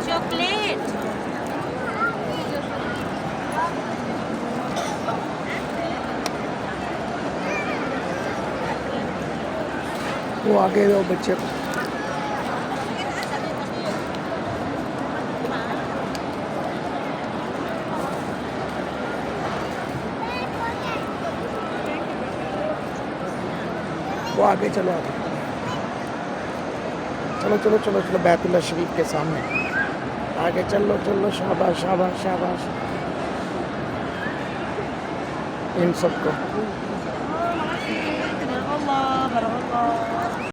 chocolate वो आगे वो बच्चे को वो आगे चलो आगे चलो चलो चलो चलो बैतुल्ला शरीफ के सामने आगे चलो चलो शाबाश शाबाश शाबाश इन सबको Allah,